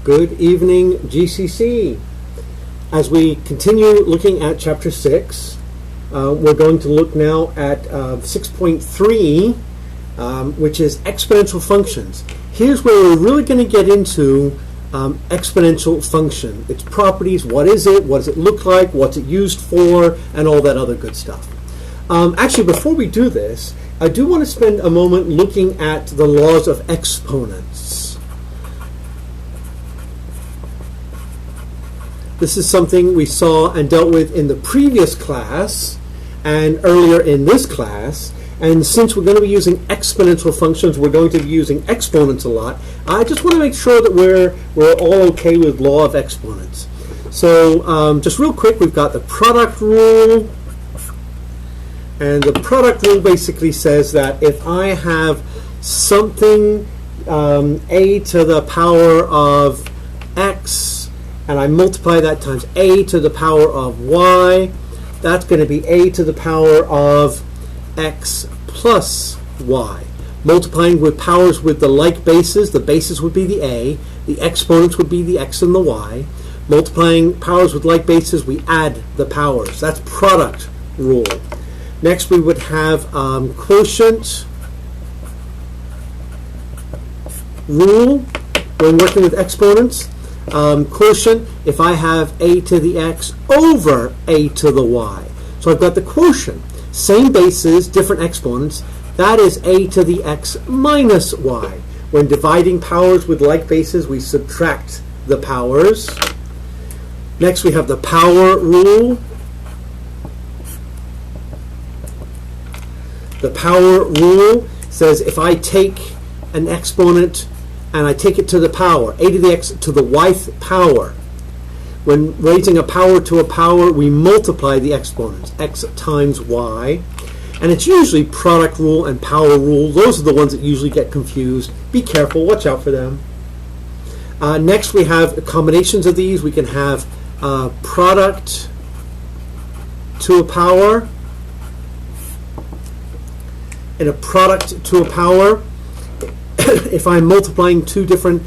Good evening, GCC. As we continue looking at Chapter 6, we're going to look now at 6.3, which is exponential functions. Here's where we're really going to get into exponential function, its properties, what is it, what does it look like, what's it used for, and all that other good stuff. Actually, before we do this, I do want to spend a moment looking at the laws of exponents. This is something we saw and dealt with in the previous class and earlier in this class. And since we're going to be using exponential functions, we're going to be using exponents a lot. I just want to make sure that we're all okay with law of exponents. So just real quick, we've got the product rule. And the product rule basically says that if I have something a to the power of x, and I multiply that times a to the power of y, that's going to be a to the power of x plus y. Multiplying with powers with the like bases, the bases would be the a, the exponents would be the x and the y. Multiplying powers with like bases, we add the powers. That's product rule. Next we would have quotient rule when working with exponents. Quotient, if I have a to the x over a to the y. So I've got the quotient. Same bases, different exponents. That is a to the x minus y. When dividing powers with like bases, we subtract the powers. Next we have the power rule. The power rule says if I take an exponent and I take it to the power, a to the x to the yth power. When raising a power to a power, we multiply the exponents, x times y. And it's usually product rule and power rule. Those are the ones that usually get confused. Be careful, watch out for them. Next we have combinations of these. We can have product to a power and a product to a power. If I'm multiplying two different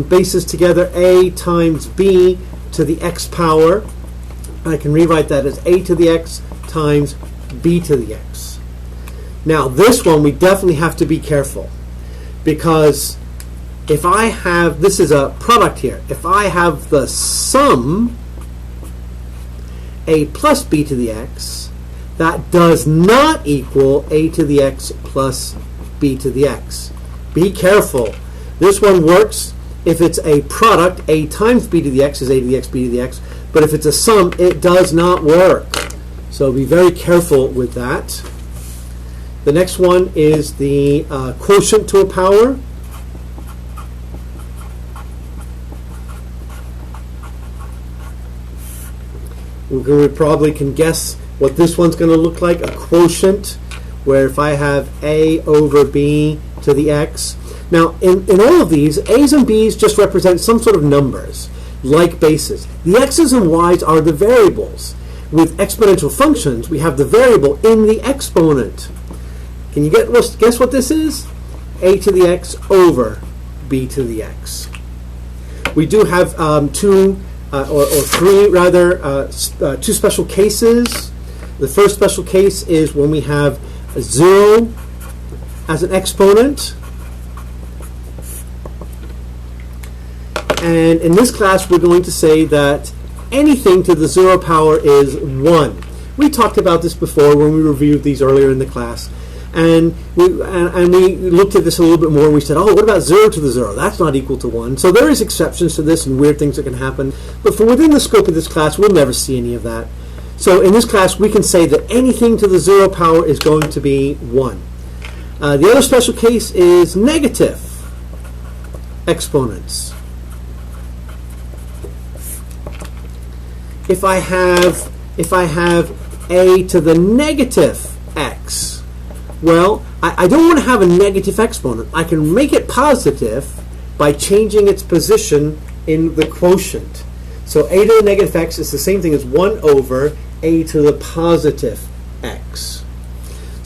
bases together, a times b to the x power, I can rewrite that as a to the x times b to the x. Now this one we definitely have to be careful, because if I have, this is a product here, if I have the sum a plus b to the x, that does not equal a to the x plus b to the x. Be careful. This one works if it's a product. A times b to the x is a to the x, b to the x. But if it's a sum, it does not work. So be very careful with that. The next one is the quotient to a power. We probably can guess what this one's going to look like. A quotient, where if I have a over b to the x. Now, in all of these, a's and b's just represent some sort of numbers, like bases. The x's and y's are the variables. With exponential functions, we have the variable in the exponent. Can you guess what this is? A to the x over b to the x. We do have two special cases. The first special case is when we have a 0 as an exponent. And in this class, we're going to say that anything to the 0 power is 1. We talked about this before when we reviewed these earlier in the class. And we looked at this a little bit more, and we said, oh, what about 0 to the 0? That's not equal to 1. So there is exceptions to this and weird things that can happen. But for within the scope of this class, we'll never see any of that. So in this class, we can say that anything to the 0 power is going to be 1. The other special case is negative exponents. If I have a to the negative x, well, I don't want to have a negative exponent. I can make it positive by changing its position in the quotient. So a to the negative x is the same thing as 1 over a to the positive x.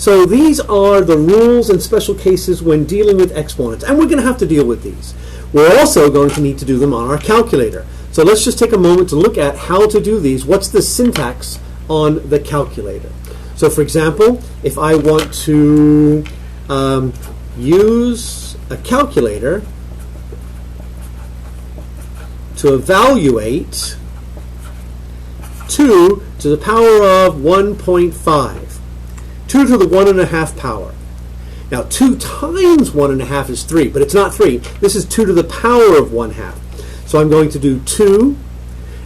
So these are the rules and special cases when dealing with exponents, and we're going to have to deal with these. We're also going to need to do them on our calculator. So let's just take a moment to look at how to do these. What's the syntax on the calculator? So for example, if I want to use a calculator to evaluate 2 to the power of 1.5, 2 to the 1.5 power. Now 2 times 1.5 is 3, but it's not 3. This is 2 to the power of 1/2. So I'm going to do 2,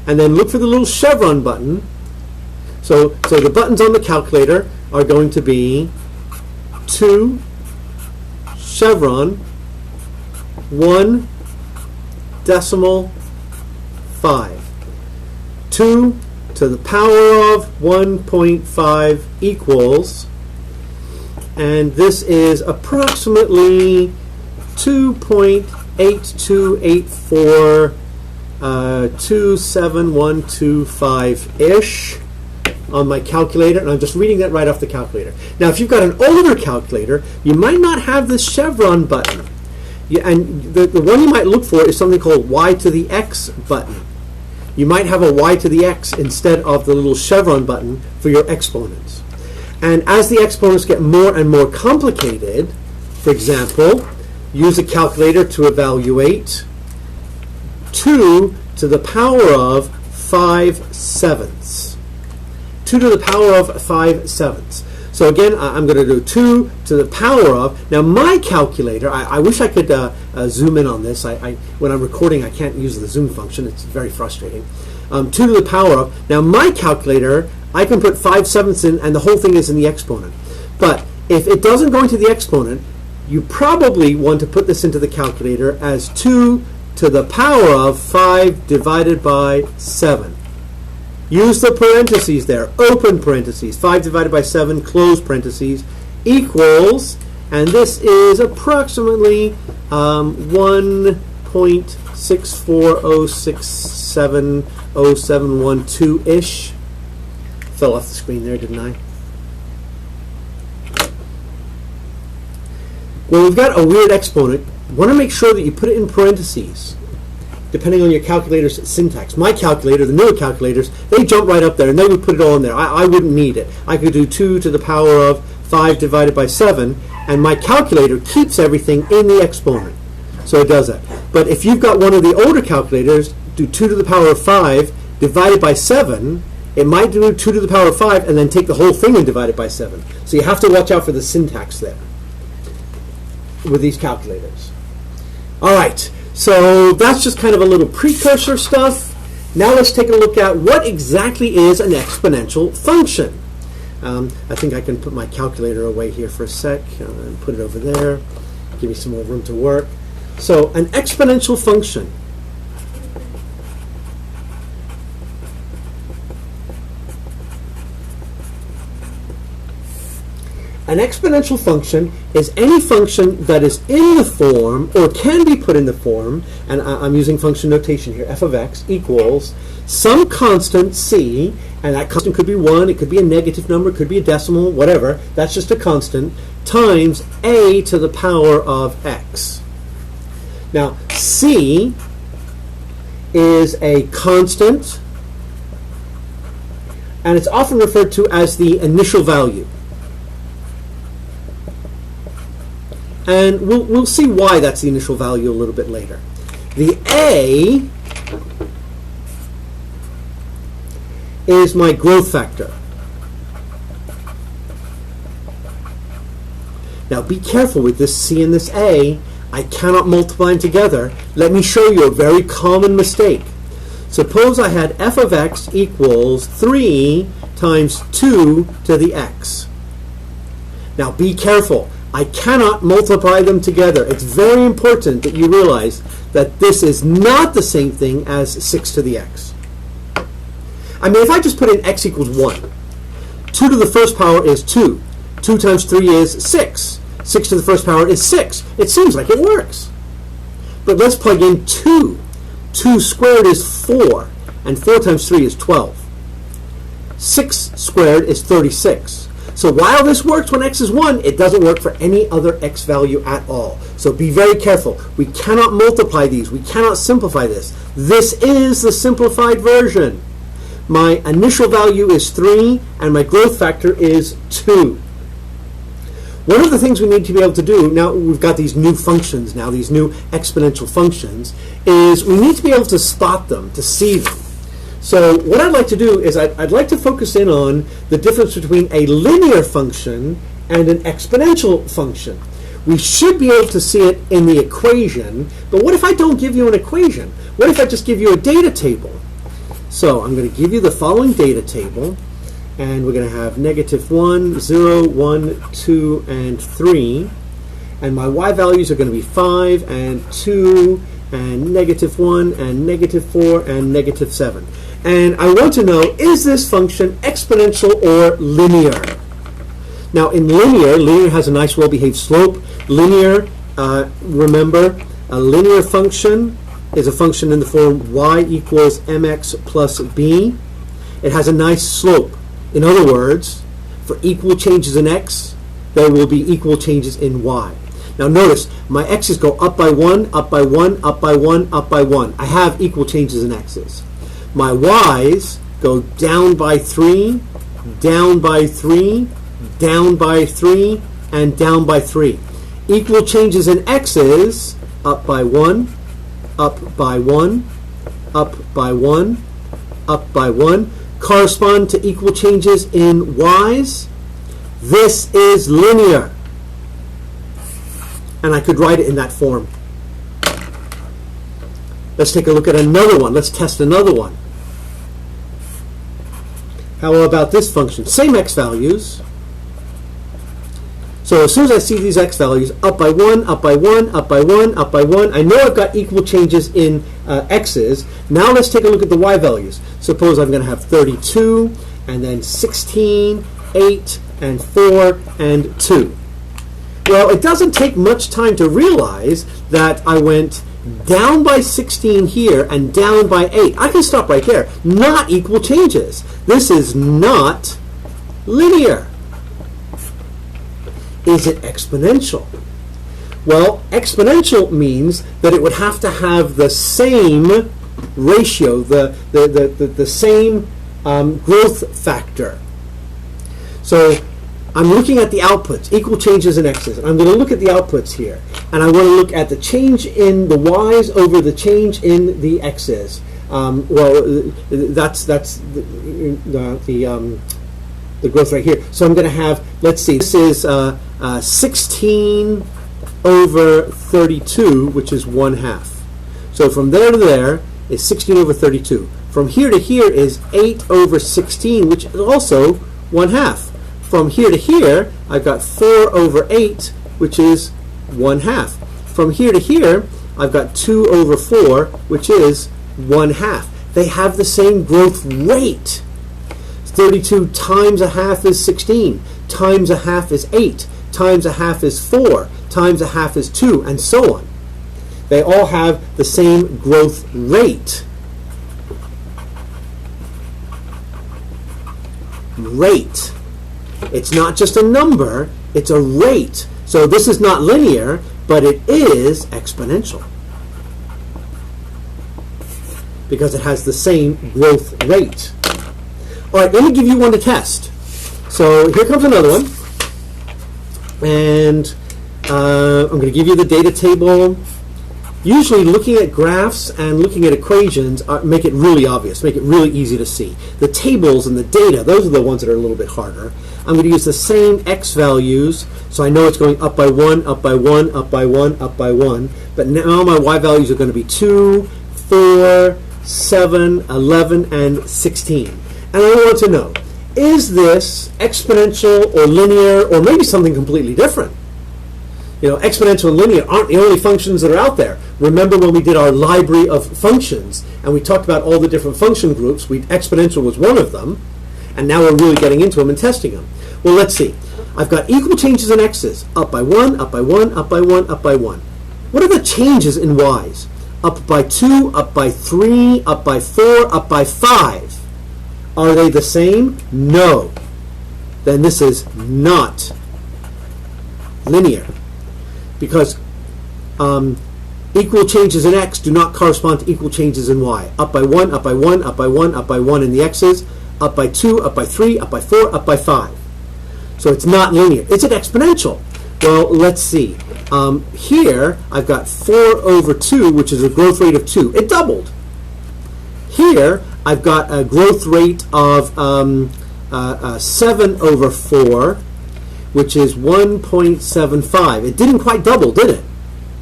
and then look for the little chevron button. So the buttons on the calculator are going to be 2, chevron, 1 decimal 5. 2 to the power of 1.5 equals, and this is approximately 2.8284 27125-ish on my calculator, and I'm just reading that right off the calculator. Now, if you've got an older calculator, you might not have this chevron button. And the one you might look for is something called y to the x button. You might have a y to the x instead of the little chevron button for your exponents. And as the exponents get more and more complicated, for example, use a calculator to evaluate 2 to the power of 5/7. 2 to the power of 5/7. So again, I'm going to do 2 to the power of. Now my calculator, I wish I could zoom in on this. When I'm recording, I can't use the zoom function. It's very frustrating. 2 to the power of. Now my calculator, I can put 5/7 in, and the whole thing is in the exponent. But if it doesn't go into the exponent, you probably want to put this into the calculator as 2 to the power of 5 divided by 7. Use the parentheses there, open parentheses, 5 divided by 7, close parentheses, equals, and this is approximately 1.640670712-ish. Fell off the screen there, didn't I? Well, we've got a weird exponent. You want to make sure that you put it in parentheses, depending on your calculator's syntax. My calculator, the newer calculators, they jump right up there, and they would put it all in there. I wouldn't need it. I could do 2 to the power of 5 divided by 7, and my calculator keeps everything in the exponent. So it does that. But if you've got one of the older calculators, do 2 to the power of 5 divided by 7, it might do 2 to the power of 5 and then take the whole thing and divide it by 7. So you have to watch out for the syntax there with these calculators. All right. So that's just kind of a little precursor stuff. Now let's take a look at what exactly is an exponential function. I think I can put my calculator away here for a sec and put it over there. Give me some more room to work. So an exponential function . An exponential function is any function that is in the form, or can be put in the form, and I'm using function notation here, f of x equals some constant c, and that constant could be 1, it could be a negative number, it could be a decimal, whatever, that's just a constant, times a to the power of x. Now, c is a constant, and it's often referred to as the initial value. And we'll see why that's the initial value a little bit later. The a is my growth factor. Now be careful with this c and this a. I cannot multiply them together. Let me show you a very common mistake. Suppose I had f of x equals 3 times 2 to the x. Now be careful. I cannot multiply them together. It's very important that you realize that this is not the same thing as 6 to the x. I mean, if I just put in x equals 1, 2 to the first power is 2. 2 times 3 is 6. 6 to the first power is 6. It seems like it works. But let's plug in 2. 2 squared is 4, and 4 times 3 is 12. 6 squared is 36. So while this works when x is 1, it doesn't work for any other x value at all. So be very careful. We cannot multiply these. We cannot simplify this. This is the simplified version. My initial value is 3, and my growth factor is 2. One of the things we need to be able to do, now we've got these new functions now, these new exponential functions, is we need to be able to spot them, to see them. So what I'd like to do is I'd like to focus in on the difference between a linear function and an exponential function. We should be able to see it in the equation, but what if I don't give you an equation? What if I just give you a data table? So I'm going to give you the following data table, and we're going to have -1, 0, 1, 2, and 3. And my y values are going to be 5 and 2 and -1 and -4 and -7. And I want to know, is this function exponential or linear? Now in linear has a nice well-behaved slope. Linear, remember, a linear function is a function in the form y equals mx plus b. It has a nice slope. In other words, for equal changes in x, there will be equal changes in y. Now notice, my x's go up by 1, up by 1, up by 1, up by 1. I have equal changes in x's. My y's go down by 3, down by 3, down by 3, and down by 3. Equal changes in x's, up by 1, up by 1, up by 1, up by 1, correspond to equal changes in y's. This is linear. And I could write it in that form. Let's take a look at another one. Let's test another one. How about this function? Same x values. So as soon as I see these x values, up by 1, up by 1, up by 1, up by 1, I know I've got equal changes in x's. Now let's take a look at the y values. Suppose I'm going to have 32, and then 16, 8, and 4, and 2. Well, it doesn't take much time to realize that I went down by 16 here and down by 8. I can stop right there. Not equal changes. This is not linear. Is it exponential? Well, exponential means that it would have to have the same ratio, the same growth factor. So I'm looking at the outputs, equal changes in x's. I'm going to look at the outputs here, and I want to look at the change in the y's over the change in the x's. That's the growth right here. So I'm going to have, let's see, this is 16 over 32, which is 1/2. So from there to there is 16 over 32. From here to here is 8 over 16, which is also 1/2. From here to here, I've got 4 over 8, which is 1/2. From here to here, I've got 2 over 4, which is 1/2. They have the same growth rate. 32 times 1/2 is 16, times 1/2 is 8, times 1/2 is 4, times 1/2 is 2, and so on. They all have the same growth rate. Rate. It's not just a number, it's a rate. So this is not linear, but it is exponential, because it has the same growth rate. All right, let me give you one to test. So here comes another one. And I'm going to give you the data table. Usually looking at graphs and looking at equations make it really obvious, make it really easy to see. The tables and the data, those are the ones that are a little bit harder. I'm going to use the same x values, so I know it's going up by 1, up by 1, up by 1, up by 1. But now my y values are going to be 2, 4, 7, 11, and 16. And I want to know, is this exponential or linear or maybe something completely different? You know, exponential and linear aren't the only functions that are out there. Remember when we did our library of functions and we talked about all the different function groups, exponential was one of them, and now we're really getting into them and testing them. Well, let's see. I've got equal changes in x's, up by 1, up by 1, up by 1, up by 1. What are the changes in y's? Up by 2, up by 3, up by 4, up by 5. Are they the same? No. Then this is not linear. Because equal changes in x do not correspond to equal changes in y. Up by 1, up by 1, up by 1, up by 1 in the x's, up by 2, up by 3, up by 4, up by 5. So it's not linear. Is it exponential? Well, let's see. Here, I've got 4 over 2, which is a growth rate of 2. It doubled. Here, I've got a growth rate of 7 over 4, which is 1.75. It didn't quite double, did it?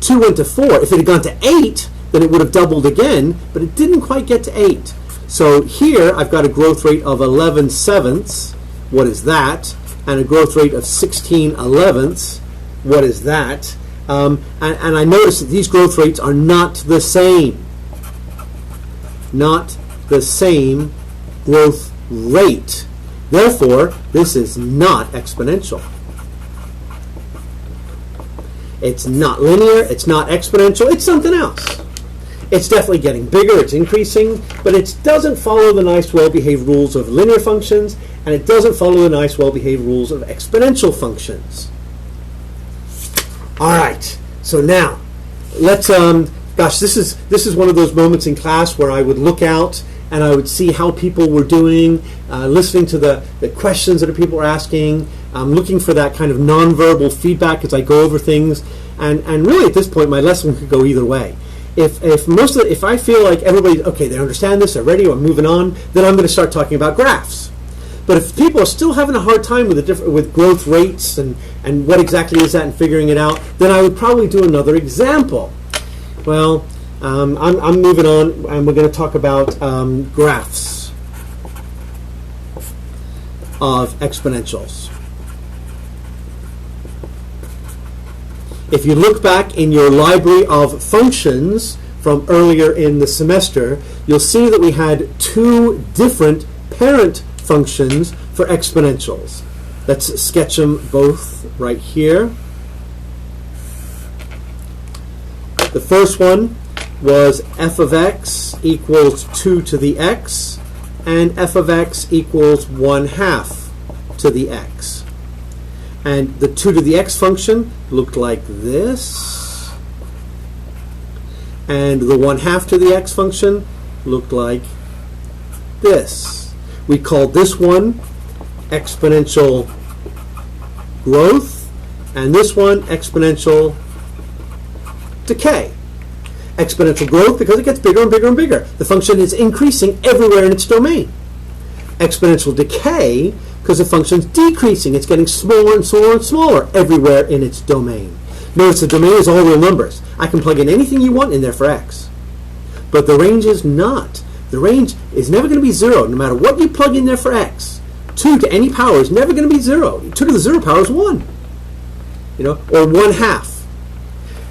2 went to 4. If it had gone to 8, then it would have doubled again, but it didn't quite get to 8. So here, I've got a growth rate of 11 sevenths. What is that? And a growth rate of 16 elevenths. What is that? And I notice that these growth rates are not the same. Not the same growth rate. Therefore, this is not exponential. It's not linear, it's not exponential, it's something else. It's definitely getting bigger, it's increasing, but it doesn't follow the nice, well-behaved rules of linear functions, and it doesn't follow the nice, well-behaved rules of exponential functions. All right, so now, let's, gosh, this is one of those moments in class where I would look out and I would see how people were doing, listening to the questions that people were asking, looking for that kind of nonverbal feedback as I go over things, and really at this point my lesson could go either way. If I feel like everybody, okay, they understand this, they're ready, I'm moving on, then I'm going to start talking about graphs. But if people are still having a hard time with growth rates and what exactly is that and figuring it out, then I would probably do another example. Well, I'm moving on, and we're going to talk about graphs of exponentials. If you look back in your library of functions from earlier in the semester, you'll see that we had 2 different parent functions for exponentials. Let's sketch them both right here. The first one was f of x equals 2 to the x, and f of x equals 1/2 to the x. And the 2 to the x function looked like this, and the 1/2 to the x function looked like this. We called this one exponential growth, and this one exponential decay. Exponential growth because it gets bigger and bigger and bigger. The function is increasing everywhere in its domain. Exponential decay because the function's decreasing. It's getting smaller and smaller and smaller everywhere in its domain. Notice the domain is all real numbers. I can plug in anything you want in there for x. But the range is not. The range is never going to be 0 no matter what you plug in there for x. 2 to any power is never going to be 0. 2 to the 0 power is 1. Or 1/2.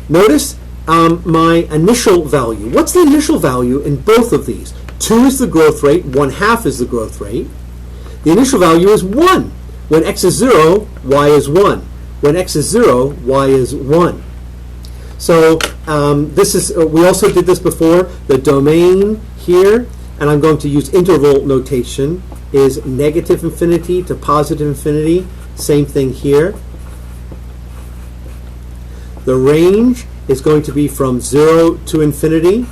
Notice my initial value. What's the initial value in both of these? 2 is the growth rate, 1/2 is the growth rate. The initial value is 1. When x is 0, y is 1. When x is 0, y is 1. So we also did this before. The domain here, and I'm going to use interval notation, is negative infinity to positive infinity. Same thing here. The range is going to be from 0 to infinity.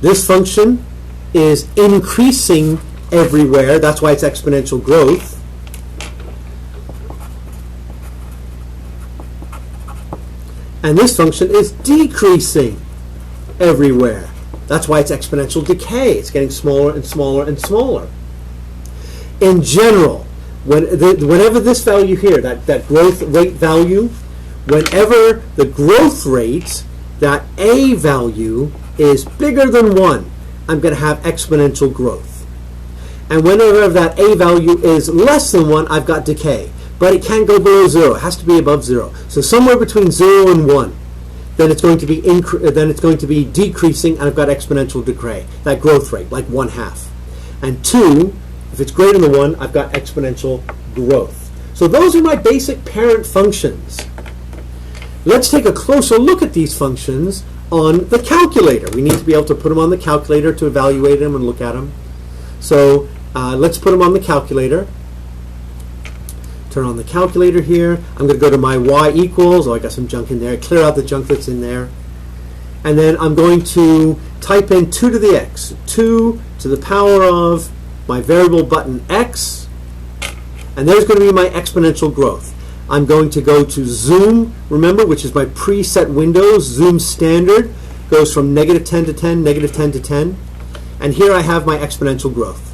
This function is increasing everywhere. That's why it's exponential growth. And this function is decreasing everywhere. That's why it's exponential decay. It's getting smaller and smaller and smaller. In general, whenever this value here, that growth rate value, whenever the growth rate, that a value, is bigger than 1, I'm going to have exponential growth. And whenever that a value is less than 1, I've got decay. But it can't go below 0. It has to be above 0. So somewhere between 0 and 1, then it's going to be decreasing, and I've got exponential decay, that growth rate, like 1/2. And 2, if it's greater than 1, I've got exponential growth. So those are my basic parent functions. Let's take a closer look at these functions on the calculator. We need to be able to put them on the calculator to evaluate them and look at them. So let's put them on the calculator. turn on the calculator here. I'm going to go to my y equals. Oh, I got some junk in there. Clear out the junk that's in there. And then I'm going to type in 2 to the x. 2 to the power of my variable button x. And there's going to be my exponential growth. I'm going to go to zoom, remember, which is my preset windows. Zoom standard goes from -10 to 10, -10 to 10. And here I have my exponential growth.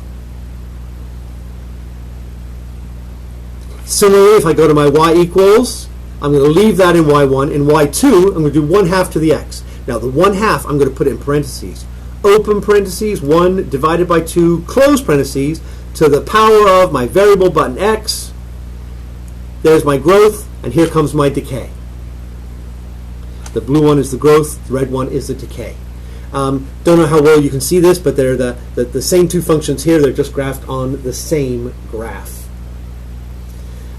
Similarly, if I go to my y equals, I'm going to leave that in y1. In y2, I'm going to do 1/2 to the x. Now, the 1/2 I'm going to put in parentheses. Open parentheses, 1 divided by 2, close parentheses, to the power of my variable button x. There's my growth, and here comes my decay. The blue one is the growth, the red one is the decay. Don't know how well you can see this, but they're the same two functions here. They're just graphed on the same graph.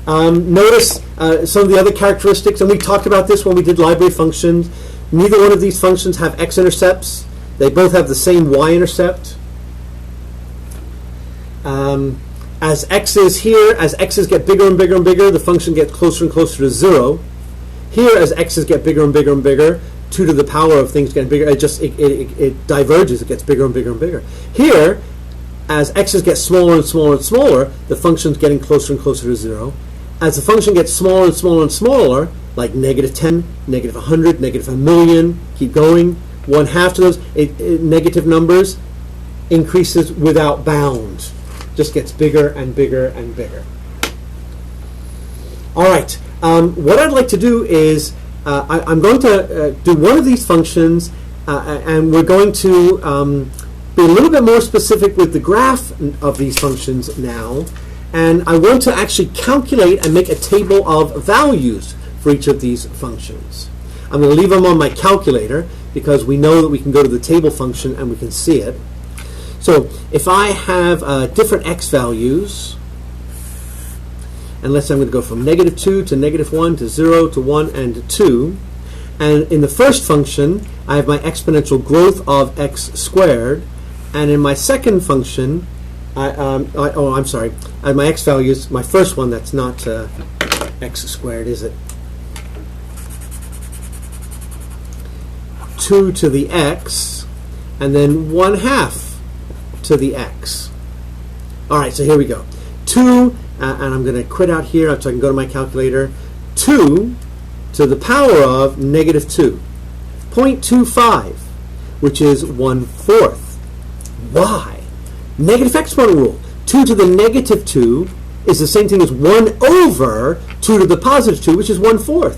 Notice some of the other characteristics, and we talked about this when we did library functions. Neither one of these functions have x-intercepts. They both have the same y-intercept. As x's here, as x's get bigger and bigger and bigger, the function gets closer and closer to 0. Here, as x's get bigger and bigger and bigger, 2 to the power of things getting bigger, it diverges, it gets bigger and bigger and bigger. Here, as x's get smaller and smaller and smaller, the function's getting closer and closer to 0. As the function gets smaller and smaller and smaller, like -10, -100, -1,000,000, keep going, 1/2 to those negative numbers increases without bound. Just gets bigger and bigger and bigger. All right. What I'd like to do is I'm going to do one of these functions, and we're going to be a little bit more specific with the graph of these functions now. And I want to actually calculate and make a table of values for each of these functions. I'm going to leave them on my calculator because we know that we can go to the table function and we can see it. So if I have different x values, and let's say I'm going to go from -2 to -1 to 0 to 1 and to 2, and in the first function I have my exponential growth of x squared, and in my second function I have my x values, my first one, that's not x squared, is it? 2 to the x, and then 1/2 to the x. All right, so here we go. 2, and I'm going to quit out here so I can go to my calculator. 2 to the power of -2. 0.25, which is 1/4. Why? Negative exponent rule. 2 to the -2 is the same thing as 1 over 2 to the +2, which is 1/4.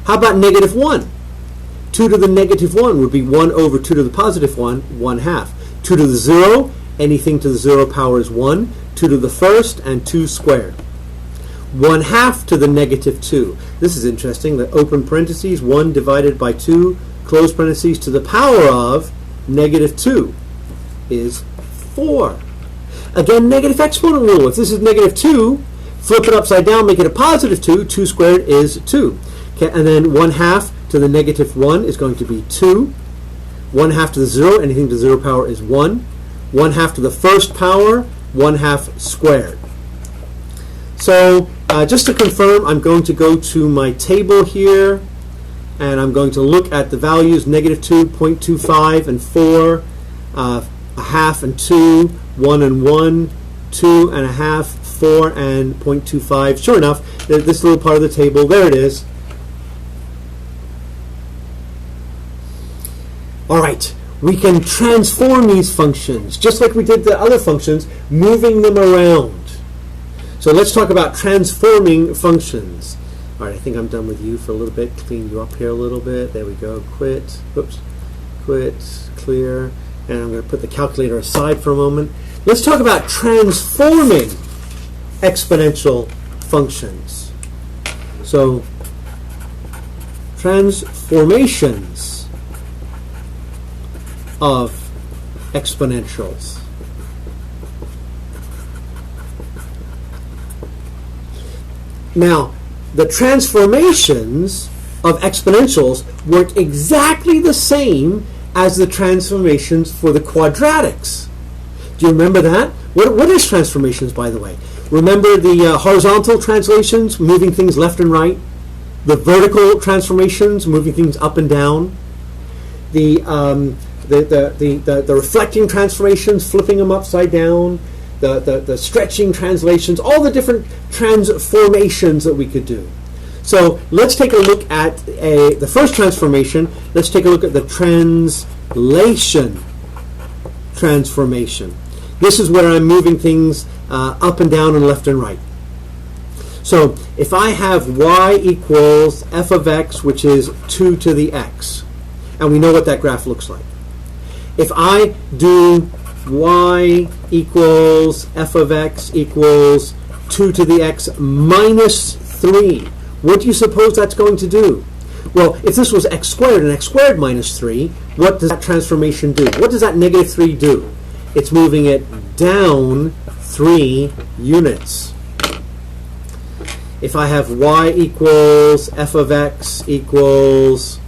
How about -1? 2 to the -1 would be 1 over 2 to the +1, 1/2. 2 to the 0, anything to the 0 power is 1. 2 to the first, and 2 squared. 1/2 to the -2. This is interesting. The open parentheses, 1 divided by 2, close parentheses, to the power of -2 is 4. Again, negative exponent rule. If this is -2, flip it upside down, make it a +2. 2 squared is 2. Okay, and then 1/2 to the -1 is going to be 2. 1/2 to the 0, anything to the 0 power is 1. 1/2 to the first power, 1/2 squared. So just to confirm, I'm going to go to my table here, and I'm going to look at the values -2, 0.25, and 4, 1/2 and 2, 1 and 1, 2 and 1/2, 4 and 0.25. Sure enough, this little part of the table, there it is. All right, we can transform these functions, just like we did the other functions, moving them around. So let's talk about transforming functions. All right, I think I'm done with you for a little bit. Clean you up here a little bit. There we go. Quit. Oops. Quit. Clear. And I'm going to put the calculator aside for a moment. Let's talk about transforming exponential functions. So, transformations of exponentials. Now, the transformations of exponentials work exactly the same as the transformations for the quadratics. Do you remember that? What is transformations, by the way? Remember the horizontal translations, moving things left and right. The vertical transformations, moving things up and down. The reflecting transformations, flipping them upside down. The stretching translations, all the different transformations that we could do. So let's take a look at the first transformation. Let's take a look at the translation transformation. This is where I'm moving things up and down and left and right. So if I have y equals f of x, which is 2 to the x, and we know what that graph looks like. If I do y equals f of x equals 2 to the x minus 3, what do you suppose that's going to do? Well, if this was x squared and x squared minus 3, what does that transformation do? What does that negative 3 do? It's moving it down 3 units. If I have y equals f of x equals,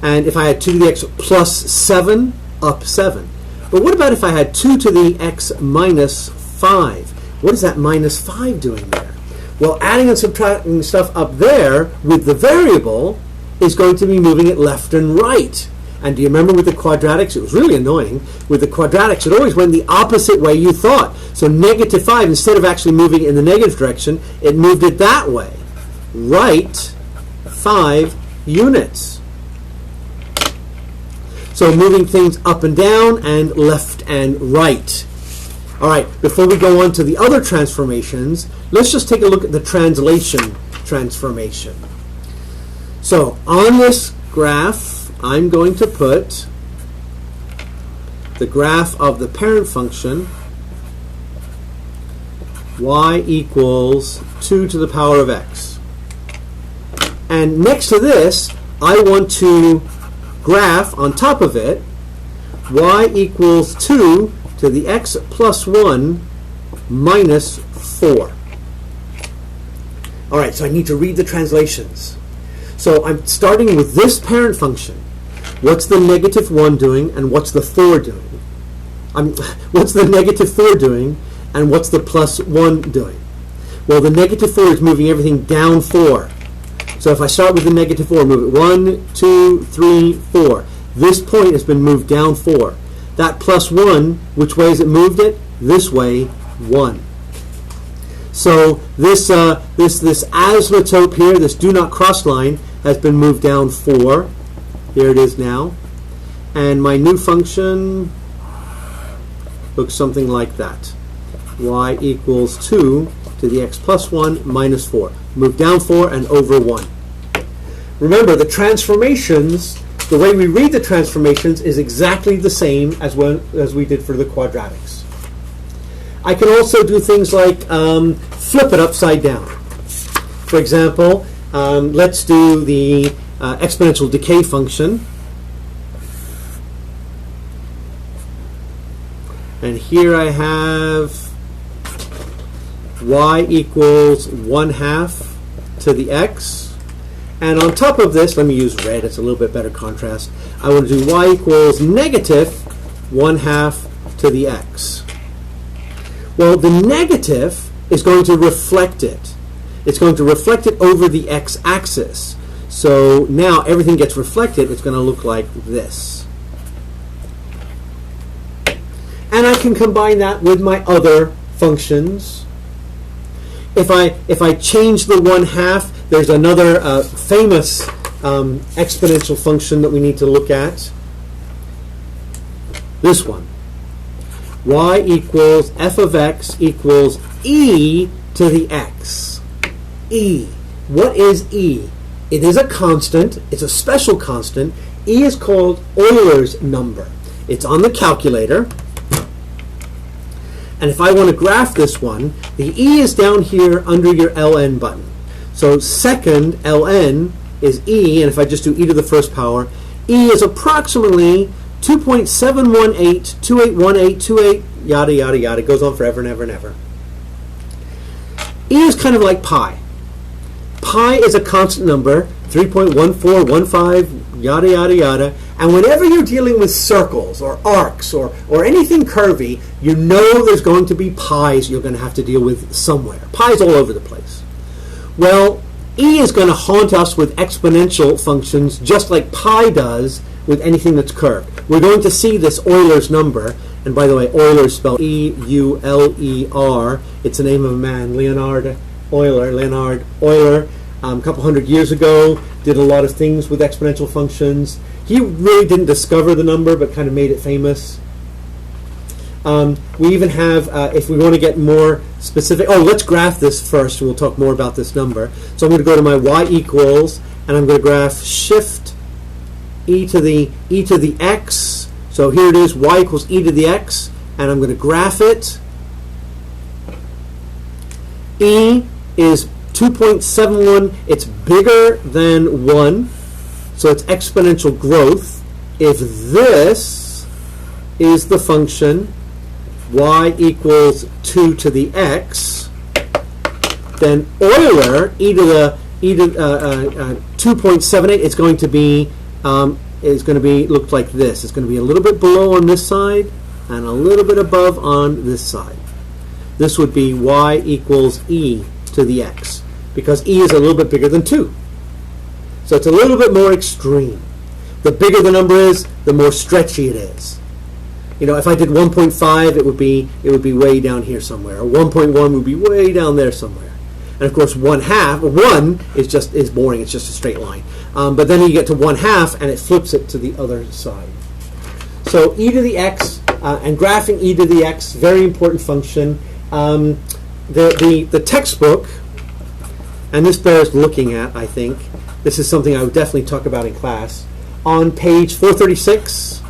and if I had 2 to the x plus 7, up 7. But what about if I had 2 to the x minus 5? What is that minus 5 doing there? Well, adding and subtracting stuff up there with the variable is going to be moving it left and right. And do you remember with the quadratics? It was really annoying. With the quadratics, it always went the opposite way you thought. So negative 5, instead of actually moving it in the negative direction, it moved it that way. Right 5 units. So moving things up and down and left and right. All right, before we go on to the other transformations, let's just take a look at the translation transformation. So on this graph, I'm going to put the graph of the parent function y equals 2 to the power of x. And next to this, I want to graph on top of it y equals 2 to the x plus 1 minus 4. All right, so I need to read the translations. So I'm starting with this parent function. What's the negative 1 doing, and what's the 4 doing? What's the negative 4 doing, and what's the plus 1 doing? Well, the negative 4 is moving everything down 4. So if I start with the negative 4, move it 1, 2, 3, 4. This point has been moved down 4. That plus 1, which way has it moved it? This way, 1. So this asymptote here, this do not cross line, has been moved down 4. Here it is now. And my new function looks something like that. Y equals 2 to the x plus 1 minus 4. Move down 4 and over 1. Remember, the transformations, the way we read the transformations is exactly the same as we did for the quadratics. I can also do things like flip it upside down. For example, let's do the exponential decay function. And here I have y equals 1/2 to the x. And on top of this, let me use red, it's a little bit better contrast. I want to do y equals negative 1/2 to the x. Well, the negative is going to reflect it. It's going to reflect it over the x-axis. So now everything gets reflected. It's going to look like this. And I can combine that with my other functions. If I change the 1/2, there's another famous exponential function that we need to look at. This one. Y equals f of x equals e to the x. E. What is e? It is a constant. It's a special constant. E is called Euler's number. It's on the calculator. And if I want to graph this one, the e is down here under your ln button. So second ln is e, and if I just do e to the first power, e is approximately 2.718281828, yada, yada, yada. It goes on forever and ever and ever. E is kind of like pi. Pi is a constant number, 3.1415, yada, yada, yada. And whenever you're dealing with circles or arcs or anything curvy, you know there's going to be pi's you're going to have to deal with somewhere. Pi's all over the place. Well, E is going to haunt us with exponential functions just like pi does with anything that's curved. We're going to see this Euler's number, and by the way, Euler is spelled E-U-L-E-R. It's the name of a man, Leonhard Euler, a couple hundred years ago, did a lot of things with exponential functions. He really didn't discover the number, but kind of made it famous. We even have, if we want to get more specific, let's graph this first, and we'll talk more about this number. So I'm going to go to my y equals, and I'm going to graph shift e to the x. So here it is, y equals e to the x, and I'm going to graph it. E is 2.71. It's bigger than 1, so it's exponential growth. If this is the function y equals 2 to the x, then Euler, e to the 2.78 is going to be look like this. It's going to be a little bit below on this side and a little bit above on this side. This would be y equals e to the x, because e is a little bit bigger than 2. So it's a little bit more extreme. The bigger the number is, the more stretchy it is. You know, if I did 1.5, it would be way down here somewhere. Or 1.1 would be way down there somewhere. And of course, 1 is boring. It's just a straight line. But then you get to 1/2, and it flips it to the other side. So e to the x and graphing e to the x, very important function. The textbook, and this bears looking at, I think. This is something I would definitely talk about in class. On page 436,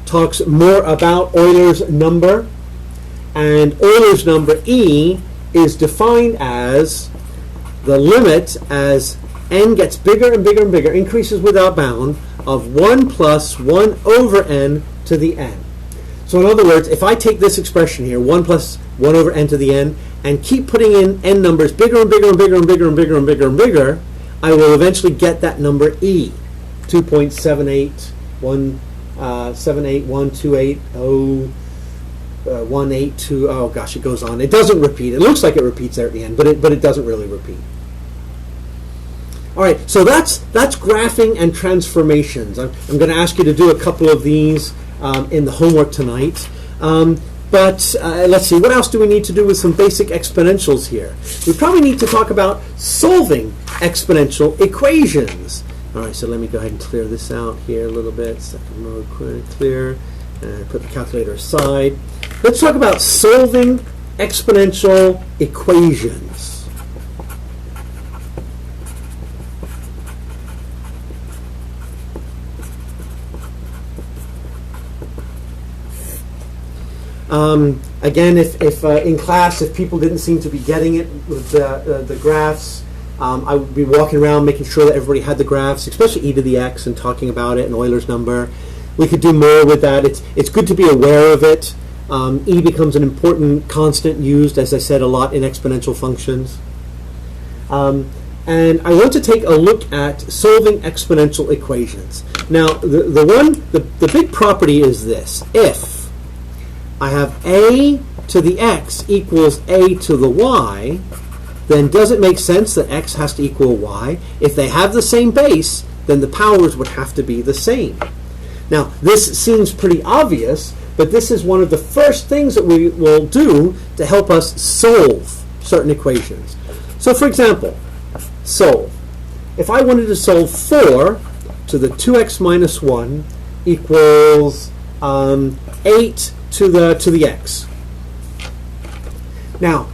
talks more about Euler's number. And Euler's number, E, is defined as the limit as n gets bigger and bigger and bigger, increases without bound, of 1 plus 1 over n to the n. So in other words, if I take this expression here, 1 plus 1 over n to the n, and keep putting in n numbers bigger and bigger and bigger and bigger and bigger and bigger and bigger, I will eventually get that number E, 2.781280182. Oh gosh, it goes on. It doesn't repeat. It looks like it repeats there at the end, but it doesn't really repeat. All right, so that's graphing and transformations. I'm going to ask you to do a couple of these in the homework tonight. But let's see, what else do we need to do with some basic exponentials here? We probably need to talk about solving exponential equations. All right, so let me go ahead and clear this out here a little bit. Second mode, clear. And put the calculator aside. Let's talk about solving exponential equations. Again, if in class, if people didn't seem to be getting it with the graphs, I would be walking around making sure that everybody had the graphs, especially e to the x, and talking about it and Euler's number. We could do more with that. It's good to be aware of it. E becomes an important constant used, as I said, a lot in exponential functions. And I want to take a look at solving exponential equations. Now, the big property is this. If I have a to the x equals a to the y, then does it make sense that x has to equal y? If they have the same base, then the powers would have to be the same. Now, this seems pretty obvious, but this is one of the first things that we will do to help us solve certain equations. So, for example, solve. If I wanted to solve 4 to the 2x minus 1 equals 8 to the x. Now,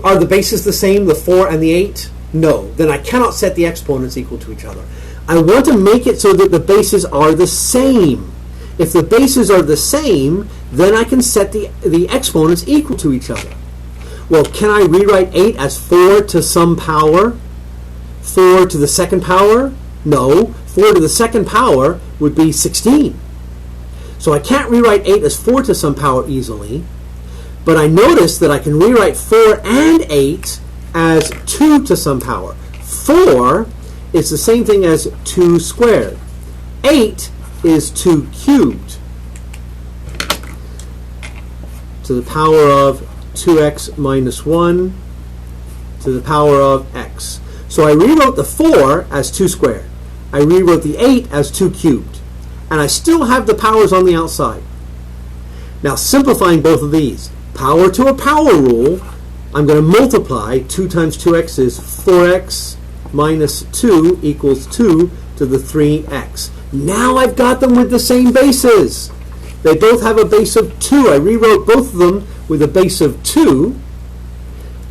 are the bases the same, the 4 and the 8? No. Then I cannot set the exponents equal to each other. I want to make it so that the bases are the same. If the bases are the same, then I can set the exponents equal to each other. Well, can I rewrite 8 as 4 to some power? 4 to the second power? No. 4 to the second power would be 16. So I can't rewrite 8 as 4 to some power easily, but I notice that I can rewrite 4 and 8 as 2 to some power. 4 is the same thing as 2 squared. 8 is 2 cubed to the power of 2x minus 1 to the power of x. So I rewrote the 4 as 2 squared. I rewrote the 8 as 2 cubed. And I still have the powers on the outside. Now simplifying both of these, power to a power rule, I'm going to multiply 2 times 2x is 4x minus 2 equals 2 to the 3x. Now I've got them with the same bases. They both have a base of 2. I rewrote both of them with a base of 2.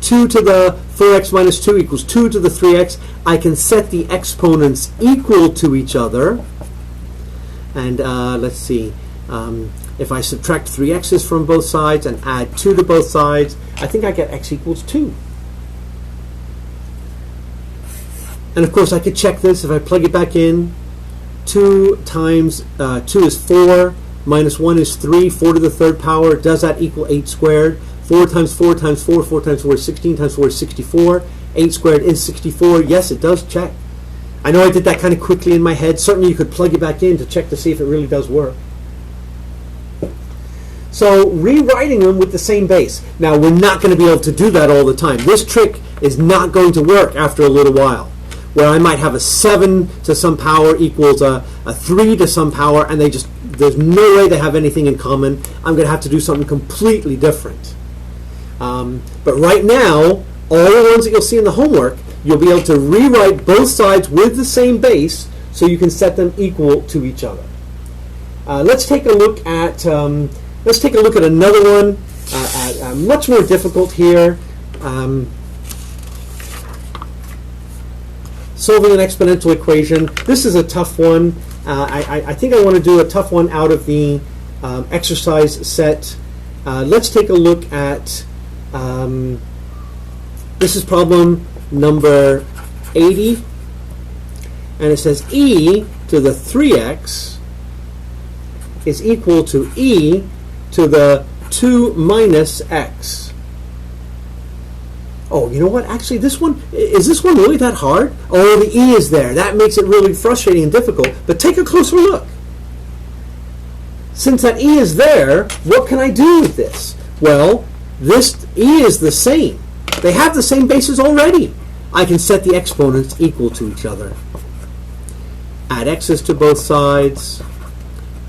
2 to the 4x minus 2 equals 2 to the 3x. I can set the exponents equal to each other. And let's see. If I subtract 3x's from both sides and add 2 to both sides, I think I get x equals 2. And of course I could check this if I plug it back in. 2 times 2 is 4, minus 1 is 3, 4 to the third power. Does that equal 8 squared? 4 times 4 times 4, 4 times 4 is 16, times 4 is 64. 8 squared is 64. Yes, it does check. I know I did that kind of quickly in my head. Certainly you could plug it back in to check to see if it really does work. So rewriting them with the same base. Now we're not going to be able to do that all the time. This trick is not going to work after a little while, where I might have a 7 to some power equals a 3 to some power, and there's no way they have anything in common. I'm going to have to do something completely different. But right now, all the ones that you'll see in the homework, you'll be able to rewrite both sides with the same base so you can set them equal to each other. Let's take a look at another one, much more difficult here. Solving an exponential equation. This is a tough one. I think I want to do a tough one out of the exercise set. Let's take a look at, this is problem number 80. And it says e to the 3x is equal to e to the 2 minus x. Oh, you know what? Actually, is this one really that hard? Oh, the e is there. That makes it really frustrating and difficult. But take a closer look. Since that e is there, what can I do with this? Well, this e is the same. They have the same bases already. I can set the exponents equal to each other. Add x's to both sides.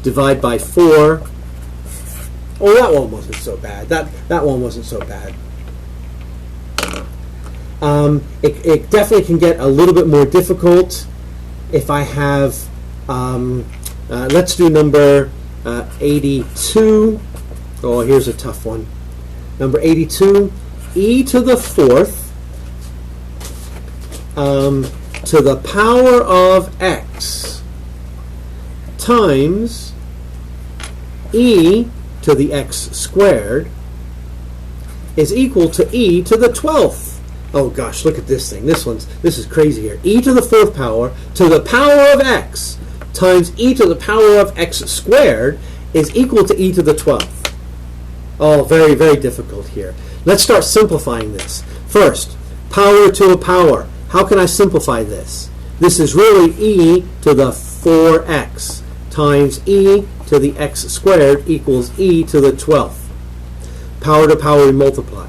Divide by 4. Oh, that one wasn't so bad. That one wasn't so bad. It definitely can get a little bit more difficult if I have, let's do number 82. Oh, here's a tough one. Number 82, e to the 4th to the power of x times e to the x squared is equal to e to the 12th. Oh gosh, look at this thing. This is crazy here. E to the 4th power to the power of x times e to the power of x squared is equal to e to the 12th. Oh, very, very difficult here. Let's start simplifying this. First, power to a power. How can I simplify this? This is really e to the 4x times e to the x squared equals e to the 12th. Power to power, we multiply.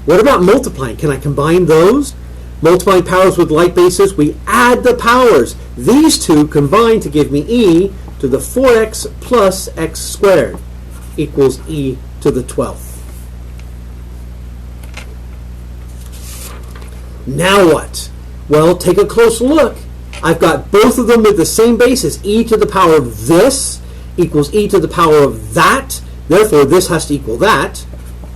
What about multiplying? Can I combine those? Multiplying powers with like bases, we add the powers. These two combine to give me e to the 4x plus x squared equals e to the 12th. Now what? Well, take a close look. I've got both of them with the same basis. E to the power of this equals e to the power of that. Therefore, this has to equal that.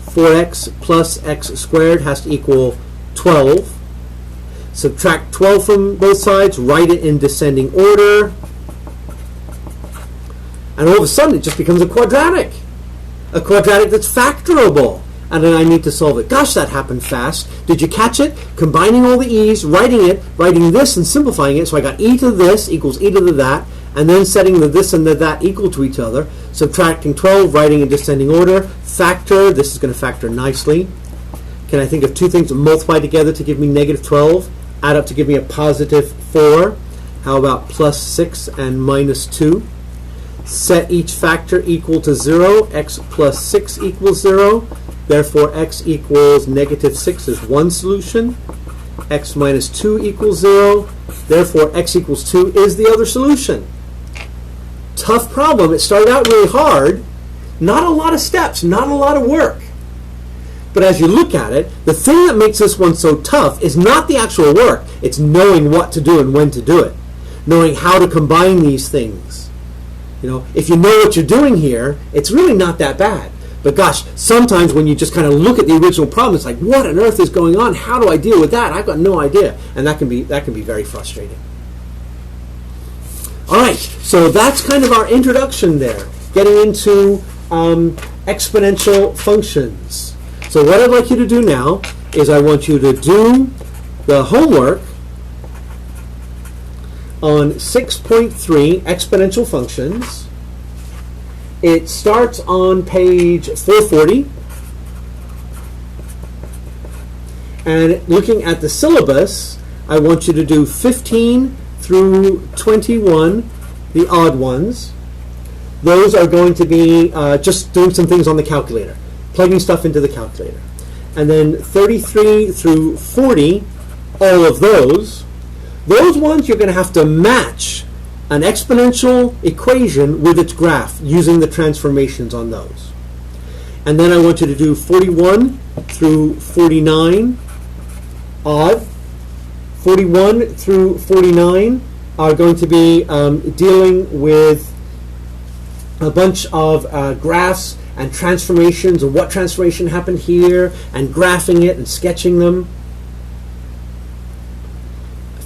4x plus x squared has to equal 12. Subtract 12 from both sides, write it in descending order. And all of a sudden, it just becomes a quadratic. A quadratic that's factorable. And then I need to solve it. Gosh, that happened fast. Did you catch it? Combining all the e's, writing this and simplifying it. So I got e to this equals e to the that, and then setting the this and the that equal to each other. Subtracting 12, writing in descending order. Factor, this is going to factor nicely. Can I think of two things that multiply together to give me negative 12? add up to give me a positive 4. How about plus 6 and minus 2? Set each factor equal to 0. X plus 6 equals 0. Therefore, x equals negative 6 is one solution. X minus 2 equals 0. Therefore, x equals 2 is the other solution. Tough problem. It started out really hard. Not a lot of steps, not a lot of work. But as you look at it, the thing that makes this one so tough is not the actual work. It's knowing what to do and when to do it. Knowing how to combine these things. You know, if you know what you're doing here, it's really not that bad. But gosh, sometimes when you just kind of look at the original problem, it's like, what on earth is going on? How do I deal with that? I've got no idea. And that can be very frustrating. All right, so that's kind of our introduction there, getting into exponential functions. So what I'd like you to do now is I want you to do the homework on 6.3 exponential functions. It starts on page 440. And looking at the syllabus, I want you to do 15 through 21, the odd ones. Those are going to be just doing some things on the calculator, plugging stuff into the calculator. And then 33 through 40, all of those ones you're going to have to match an exponential equation with its graph using the transformations on those. And then I want you to do 41 through 49, odd. 41 through 49 are going to be dealing with a bunch of graphs and transformations, and what transformation happened here, and graphing it and sketching them.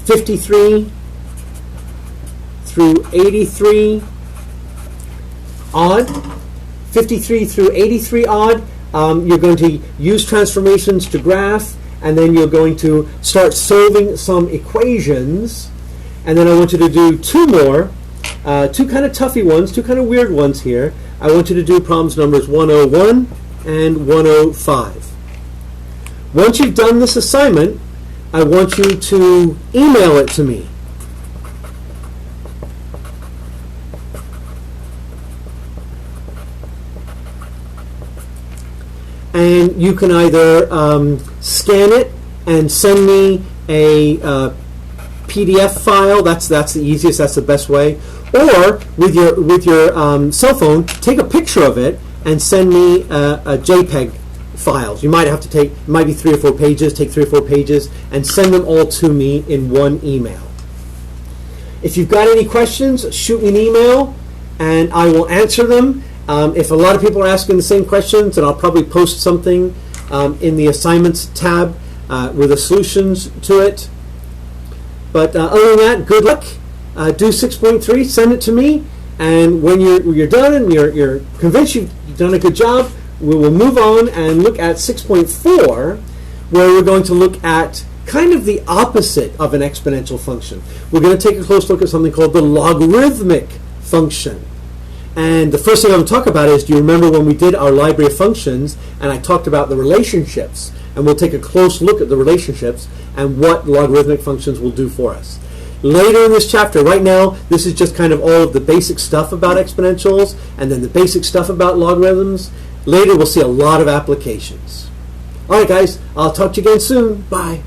53 through 83, odd. 53 through 83, odd. You're going to use transformations to graph, and then you're going to start solving some equations. And then I want you to do two more, two kind of toughy ones, two kind of weird ones here. I want you to do problems numbers 101 and 105. Once you've done this assignment, I want you to email it to me. And you can either scan it and send me a PDF file. That's the easiest. That's the best way. Or with your cell phone, take a picture of it and send me a JPEG files. You might have to take, it might be 3 or 4 pages. Take 3 or 4 pages and send them all to me in one email. If you've got any questions, shoot me an email and I will answer them. If a lot of people are asking the same questions, then I'll probably post something in the assignments tab with the solutions to it. But other than that, good luck. Do 6.3, send it to me, and when you're done and you're convinced you've done a good job, we will move on and look at 6.4, where we're going to look at kind of the opposite of an exponential function. We're going to take a close look at something called the logarithmic function. And the first thing I'm going to talk about is, do you remember when we did our library of functions and I talked about the relationships? And we'll take a close look at the relationships and what logarithmic functions will do for us. Later in this chapter, right now, this is just kind of all of the basic stuff about exponentials and then the basic stuff about logarithms. Later we'll see a lot of applications. All right, guys, I'll talk to you again soon. Bye.